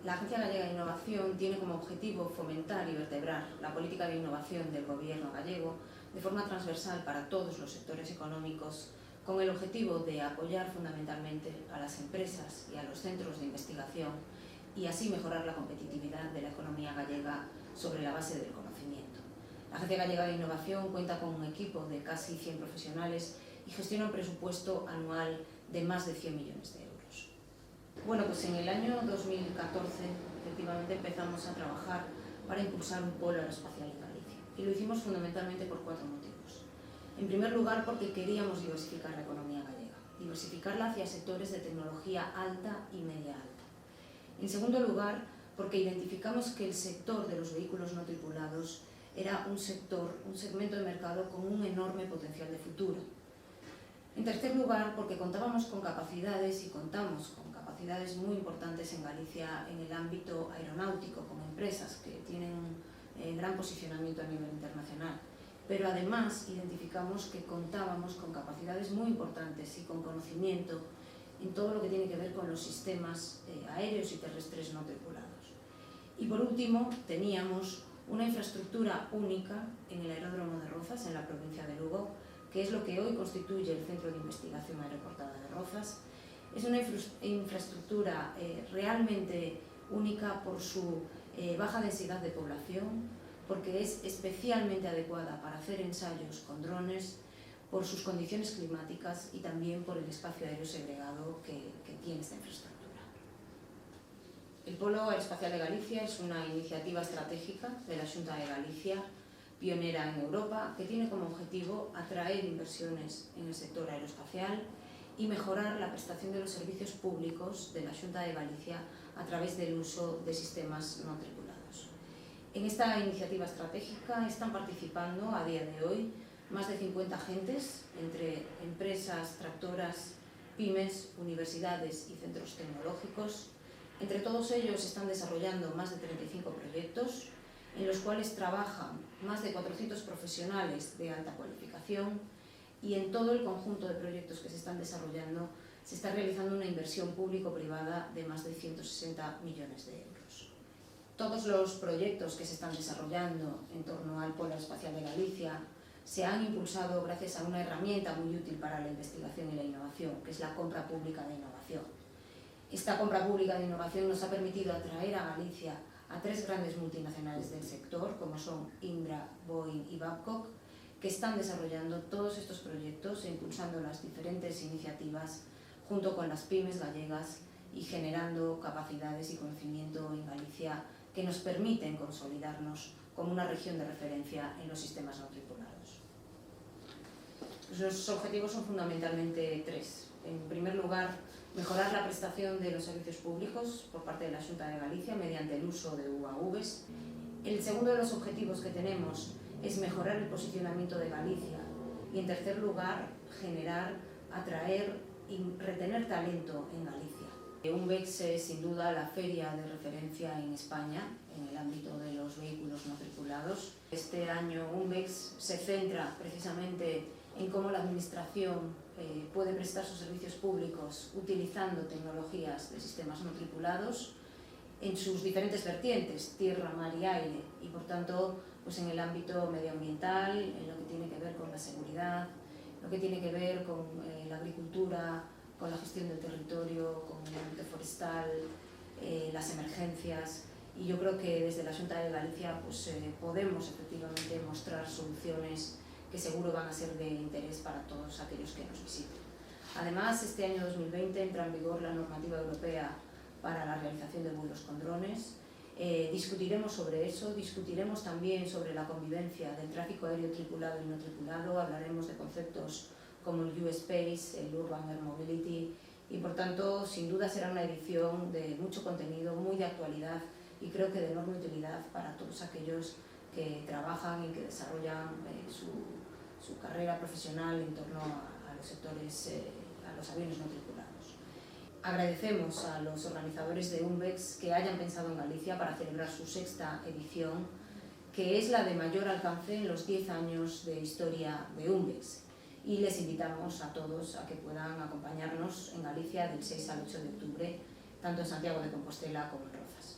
La Agencia Gallega de Innovación tiene como objetivo fomentar y vertebrar la política de innovación del Gobierno gallego de forma transversal para todos los sectores económicos, con el objetivo de apoyar fundamentalmente a las empresas y a los centros de investigación y así mejorar la competitividad de la economía gallega sobre la base del conocimiento. La Agencia Gallega de Innovación cuenta con un equipo de casi 100 profesionales y gestiona un presupuesto anual de más de 100 millones de euros. Bueno, pues en el año 2014 efectivamente empezamos a trabajar para impulsar un polo aeroespacial en Galicia y lo hicimos fundamentalmente por 4 motivos. En primer lugar, porque queríamos diversificar la economía gallega, diversificarla hacia sectores de tecnología alta y media alta. En segundo lugar, porque identificamos que el sector de los vehículos no tripulados era un segmento de mercado con un enorme potencial de futuro. En tercer lugar, porque contábamos con capacidades y contamos con capacidades muy importantes en Galicia en el ámbito aeronáutico, con empresas que tienen un gran posicionamiento a nivel internacional. Pero además identificamos que contábamos con capacidades muy importantes y con conocimiento en todo lo que tiene que ver con los sistemas aéreos y terrestres no tripulados. Y por último, teníamos una infraestructura única en el aeródromo de Rozas, en la provincia de Lugo, que es lo que hoy constituye el Centro de Investigación Aeroportada de Rozas. Es una infraestructura realmente única por su baja densidad de población, porque es especialmente adecuada para hacer ensayos con drones, por sus condiciones climáticas y también por el espacio aéreo segregado que tiene esta infraestructura. El Polo Aeroespacial de Galicia es una iniciativa estratégica de la Xunta de Galicia, pionera en Europa, que tiene como objetivo atraer inversiones en el sector aeroespacial y mejorar la prestación de los servicios públicos de la Xunta de Galicia a través del uso de sistemas no tripulados. En esta iniciativa estratégica están participando a día de hoy más de 50 agentes, entre empresas, tractoras, pymes, universidades y centros tecnológicos. Entre todos ellos están desarrollando más de 35 proyectos, en los cuales trabajan más de 400 profesionales de alta cualificación, y en todo el conjunto de proyectos que se están desarrollando se está realizando una inversión público-privada de más de 160 millones de euros. Todos los proyectos que se están desarrollando en torno al Polo Aeroespacial de Galicia se han impulsado gracias a una herramienta muy útil para la investigación y la innovación, que es la compra pública de innovación. Esta compra pública de innovación nos ha permitido atraer a Galicia a 3 grandes multinacionales del sector, como son Indra, Boeing y Babcock, que están desarrollando todos estos proyectos e impulsando las diferentes iniciativas junto con las pymes gallegas y generando capacidades y conocimiento en Galicia que nos permiten consolidarnos como una región de referencia en los sistemas no tripulados. Los objetivos son fundamentalmente 3. En primer lugar, mejorar la prestación de los servicios públicos por parte de la Xunta de Galicia mediante el uso de UAVs. El segundo de los objetivos que tenemos es mejorar el posicionamiento de Galicia y, en tercer lugar, generar, atraer y retener talento en Galicia. UNVEX es sin duda la feria de referencia en España en el ámbito de los vehículos no tripulados. Este año UNVEX se centra precisamente en cómo la Administración puede prestar sus servicios públicos utilizando tecnologías de sistemas no tripulados en sus diferentes vertientes, tierra, mar y aire, y por tanto pues en el ámbito medioambiental, en lo que tiene que ver con la seguridad, lo que tiene que ver con la agricultura, con la gestión del territorio, con el ámbito forestal, las emergencias, y yo creo que desde la Xunta de Galicia pues, podemos efectivamente mostrar soluciones que seguro van a ser de interés para todos aquellos que nos visiten. Además, este año 2020 entra en vigor la normativa europea para la realización de vuelos con drones. Discutiremos sobre eso, discutiremos también sobre la convivencia del tráfico aéreo tripulado y no tripulado, hablaremos de conceptos como el U-Space, el Urban Air Mobility, y por tanto, sin duda será una edición de mucho contenido, muy de actualidad y creo que de enorme utilidad para todos aquellos que trabajan y que desarrollan su carrera profesional en torno a los sectores, a los aviones no tripulados. Agradecemos a los organizadores de UNVEX que hayan pensado en Galicia para celebrar su 6ª edición, que es la de mayor alcance en los 10 años de historia de UNVEX. Y les invitamos a todos a que puedan acompañarnos en Galicia del 6 al 8 de octubre, tanto en Santiago de Compostela como en Rozas.